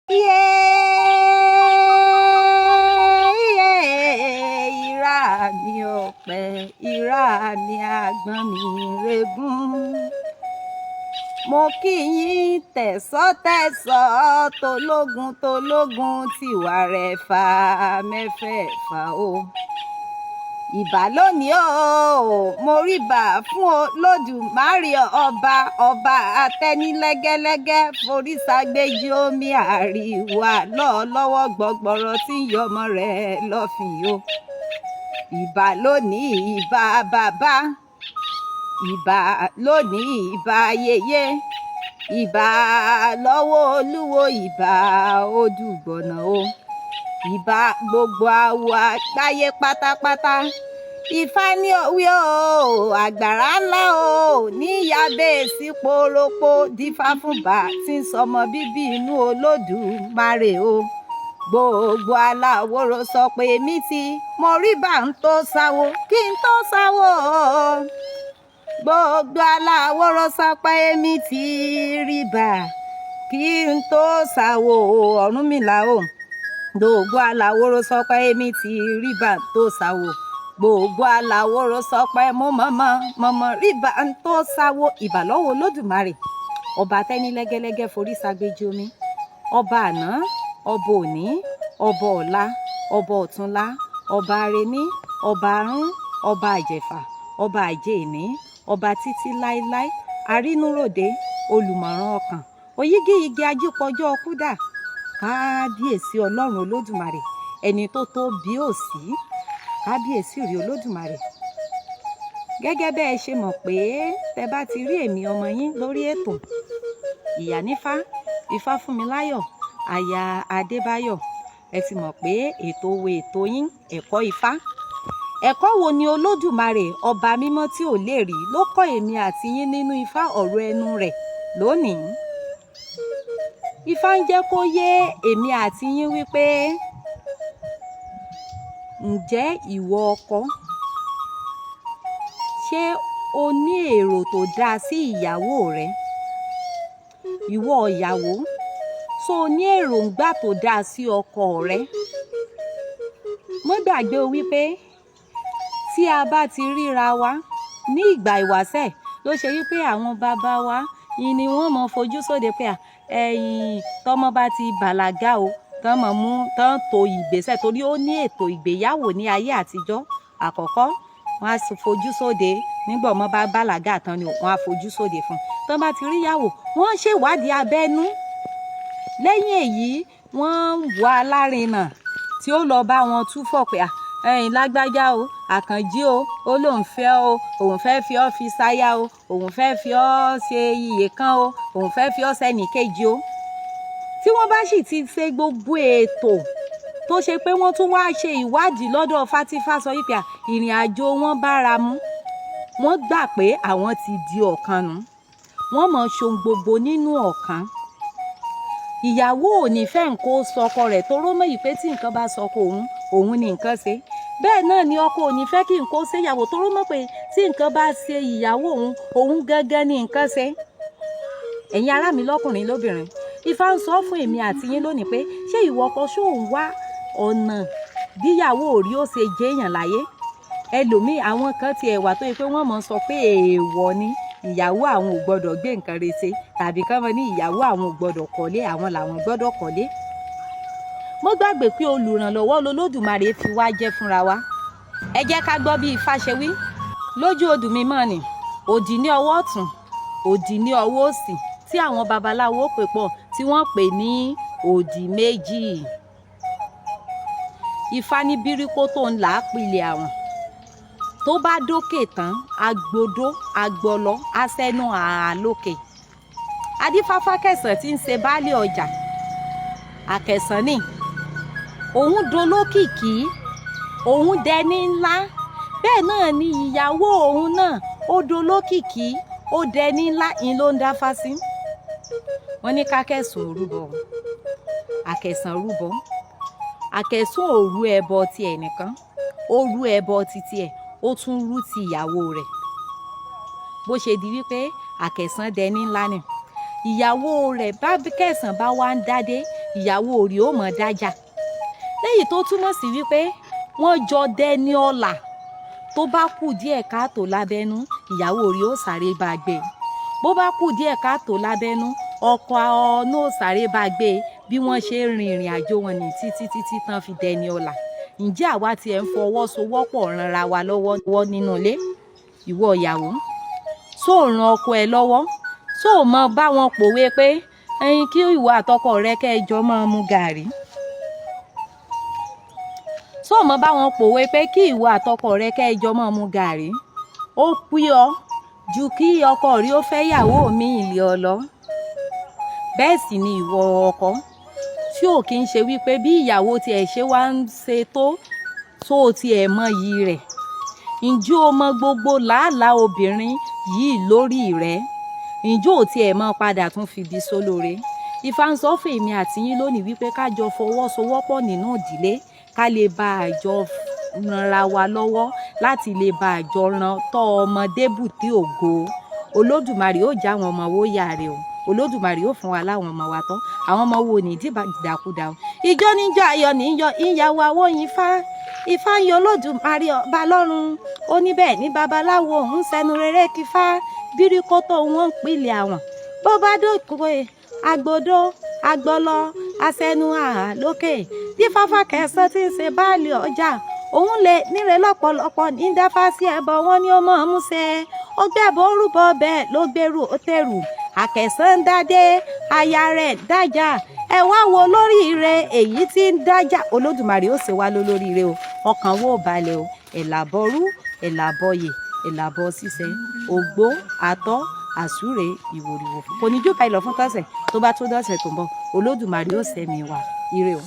Ìrà mi ọ̀pẹ, ìrà mi àgbọn mi regún. Mo kí yín tẹ̀sọ́ tológun tìwà rẹ̀ fà mẹ́fẹ̀ẹ̀fà o. Ìbà lónìí o, mo rí bà fún Olódùmarè ọba atẹ́nilẹ́gẹ́lẹ́gẹ́ forí ságbéjì omi àríwá lọ́wọ́ gbọgbọrọ tí ń yọmọ rẹ̀ lọ́fìn o. Ìbà lónìí ìbà bàbá, ìbà lónìí ìbà yèyé, ìbà lọ́wọ́ olúwo, ìbà odùgbọ̀nà o. Ìbà gbogbo àwọ àgbáyé pátápátá. Ifá ní òwí o, àgbàrá ńlá o, níyàbẹ̀ sí porópó dífá fúnbà tí ń sọmọ bíbí inú Olódùmarè o. Gbogbo aláwòrò sọ pé mi ti mo rí bà ń tó sáwó kí n tó sáwó. Gbogbo aláwòrò sọ pé mi ti rí bà kí n tó sáwó Ọ̀rúnmìlà o. Gbogbo aláwòrò sọ pé mi ti rí bà ń tó sáwó. Gbogbo aláwòrò sọ pé mo mọ̀mọ́ rí bà ń tó sáwó. Ìbà lọ́wọ́ Olódùmarè ọba tẹ́nilẹ́gẹ́lẹ́gẹ́ forí ságbéjì omi, ọba àná, ọba òní, ọba ọ̀la, ọba ọ̀túnla, ọba arẹní, ọba arún, ọba àjẹfà, ọba àjẹní, ọba títí láéláé, arínúròde, olùmọ̀ràn ọkàn, oyígíyigì ajípọ̀jọ́ kúdà. Kábíyèsí Ọlọ́run Olódùmarè, ẹni tó tó bí òsì. Kábíyèsí rí Olódùmarè. Gẹ́gẹ́ bẹ́ẹ̀ ṣe mọ̀ pé tẹ bá ti rí èmi ọmọ yín lórí ètò Ìyánífá Ifáfúnmiláyọ̀ aya Adébáyọ̀, ẹ ti mọ̀ pé ètò yín Ẹkọ Ifá. Ẹ̀kọ́ wo ni Olódùmarè ọba mímọ́ tí ò lè rí ló kọ́ èmi àti yín nínú Ifá ọ̀rọ̀ ẹnu rẹ̀ lónìí? Ifá ń jẹ́ kó yé èmi àti yín wípé ǹjẹ́ ìwọ ọkọ ṣé o ní èrò tó dáa sí ìyàwó rẹ? Ìwọ ìyàwó ṣó o ní èròǹgbà tó dáa sí ọkọ rẹ? Mo gbàgbé wípé tí a bá ti ríra wa ní ìgbà ìwáṣẹ̀ ló ṣe wípé àwọn bàbá wa yìí ni wọ́n mọ̀ fojú sóde pé tọ́mọ bá ti bàlágà o tán tó ìgbésẹ̀ torí ó ní ètò ìgbéyàwó ní ayé àtijọ́. Àkọ́kọ́ wọ́n á fojú sóde nígbà ọmọ bá bàlágà tán ni wọ́n á fojú sóde fún un. Tán bá ti rí ìyàwó wọ́n ṣèwádìí abẹ́nú. Lẹ́yìn èyí wọ́n wá alárinà tí ó lọ bá wọn túfọ̀ pé lágbájá o, Àkànjí o, ó lóun fẹ́ o, òun fẹ́ fi ọ́ fi sáyà o, òun fẹ́ fi ọ́ ṣe iyè kan o, òun fẹ́ fi ọ́ sẹ́nì kejì o. Tí wọ́n bá sì ti ṣe gbogbo ètò tó ṣe pé wọ́n tún wá ṣe ìwádìí lọ́dọ̀ Fátífá sọ wípé ìrìn àjò wọn bára mu, wọ́n gbà pé àwọn ti di ọ̀kan nù, wọ́n mọ̀ ṣohun gbogbo nínú ọ̀kan. Ìyàwó ò ní fẹ́ nǹkan ó sọkọ rẹ̀ toró mọ̀ yìí pé tí nǹkan bá sọkọ òun ni nǹkan ṣe. Bẹ́ẹ̀ náà ni ọkọ ò ní fẹ́ kí nǹkan ó ṣe ìyàwó toró mọ̀ pé tí nǹkan bá ṣe ìyàwó òun gángan ni nǹkan ṣe. Ẹ̀yin ará mi lọ́kùnrin lóbìnrin, Ifá ń sọ fún èmi àti yín lónìí pé ṣé ìwọ ọkọ ṣó ń wá ọ̀nà bíyàwó rí ó ṣe jẹ́yàn láyé? Ẹlòmíì àwọn kan ti ẹ̀wà tó yẹ pé wọ́n mọ̀ sọ pé èèwọ̀ ni ìyàwó àwọn ò gbọ́dọ̀ gbé nǹkan re ṣe, tàbí kán mọ̀ ní ìyàwó àwọn ò gbọ́dọ̀ kọ́lé, àwọn làwọn gbọ́dọ̀ kọ́lé. Mo gbàgbé pé olùrànlọ́wọ́ l'Olódùmarè fi wá jẹ́ fúnra wa. Ẹ jẹ́ ká gbọ́ bí Ifá ṣe wí. Lójú odù mi mọ̀ ni òdì ní ọwọ́ ọ̀tún, òdì ní ọwọ́ òsì, tí àwọn babaláwo pè pọ̀ tí wọ́n pè ní òdì méjì. Ifá ní bíríkó tó ń là á pilẹ̀ àwọn tó bá dókè tán agbodó agbọlọ asẹ́nu àlókè. Adífáfá Kẹsàn tí ń ṣe baálé ọjà. Àkẹsàn ni òun dolókìkí, òun dẹni ńlá. Bẹ́ẹ̀ náà ni ìyàwó òun náà ó dolókìkí, ó dẹni ńlá. In ló ń dáfá sí. Wọ́n ní kákẹ́sùn rúbọ, Àkẹsàn rúbọ. Àkẹsùn ò rú ẹbọ ti ẹnìkan, ó rú ẹbọ titi ẹ̀, ó tún rú ti ìyàwó rẹ̀. Bó ṣe di wípé Àkẹsàn dẹni ńlá ni ìyàwó rẹ̀ bá Kẹsàn bá wá ń dádé ìyàwó rẹ̀ ó mọ̀ dájà léyìí tó túmọ̀ sí wípé wọ́n jọ dẹni ọlà tó bá kù díẹ̀ káàtó lábẹ́nú ìyàwó rẹ̀ ó sáré bá gbé bó bá kù díẹ̀ káàtó lábẹ́nú ọkọ náà ó sáré bá gbé bí wọ́n ṣe rin ìrìn àjò wọn ní títí tán fi dẹni ọlà. Ǹjẹ́ àwa tiẹ̀ ń fọwọ́sowọ́pọ̀ ranra wa lọ́wọ́ nínú ilé? Ìwọ ìyàwó ṣó ràn ọkọ ẹ lọ́wọ́, ṣó mọ bá wọn pòwe pé ẹyin kí ìwọ àtọkọ rẹ kẹjọ máa mu gàrí, ṣó mọ bá wọn pòwe pé kí ìwọ àtọkọ rẹ kẹjọ máa mu gàrí ó pí ọ ju kí ọkọ rí ó fẹ́ yàwó mi ìlé ọ lọ. Bẹ́ẹ̀ sì ni ìwọ ọkọ tí ò kí ń ṣe wípé bí ìyàwó tiẹ̀ ṣe wá ń ṣe tó tiẹ̀ mọ iyì rẹ̀. Ǹjẹ́ o mọ gbogbo làálàá obìnrin yìí lórí rẹ̀? Ǹjẹ́ ò tiẹ̀ mọ padà tún fi di sólóore? Ifá ń sọ fún èmi àti yín lónìí wípé ká jọ fọwọ́sowọ́pọ̀ nínú ìdílé ká lè bá àjọ ranra wa lọ́wọ́ láti lè bá àjọ ran tọ́ ọmọdé bùtí ògo. Olódùmarè ó já àwọn ọmọ wo yàrá o. Olódùmarè ó fún wa láwọn ọmọ wa tán. Àwọn ọmọ wo ní dìdàkudà o. Ìjọ níjọ ayọ̀ níyọ ìyàwó àwòyìn Ifá ń yọ Olódùmarè ọba lọ́run. Ó ní bẹ́ẹ̀ ní babaláwo ń sẹnu rere kífá bíríkótó wọn ń pilẹ̀ àwọn. Bó bá dókòó agbodó agbọlọ asẹnu àhà lókè bí fáfá kẹsàn tí ń ṣe báàlì ọjà òun lè níre lọ́pọ̀lọpọ̀ ní dáfá sí ẹbọ wọn ni ó mọ̀ ọ́n múṣẹ ó gbẹ̀bọ̀ orúbọ bẹ́ẹ̀ ló gbèrú ó tẹ̀rù àkẹsàn dádé aya rẹ̀ dájà ẹ wá wo lóríire èyí tí ń dájà. Olódùmarè ó ṣe wá lólóríire o, ọkàn wo balẹ̀ o, ẹ̀làbọ̀rú ẹ̀làbọ̀yè ẹ̀làbọ̀ ṣiṣẹ́ ògbó àtọ́ àsúre ìwòrìwò kò ní jù báyìí lọ fún tọ̀sẹ̀ tó bá tó dọ̀sẹ̀ tó ń bọ̀. Olódùmarè ó ṣẹ̀mí wa ire o.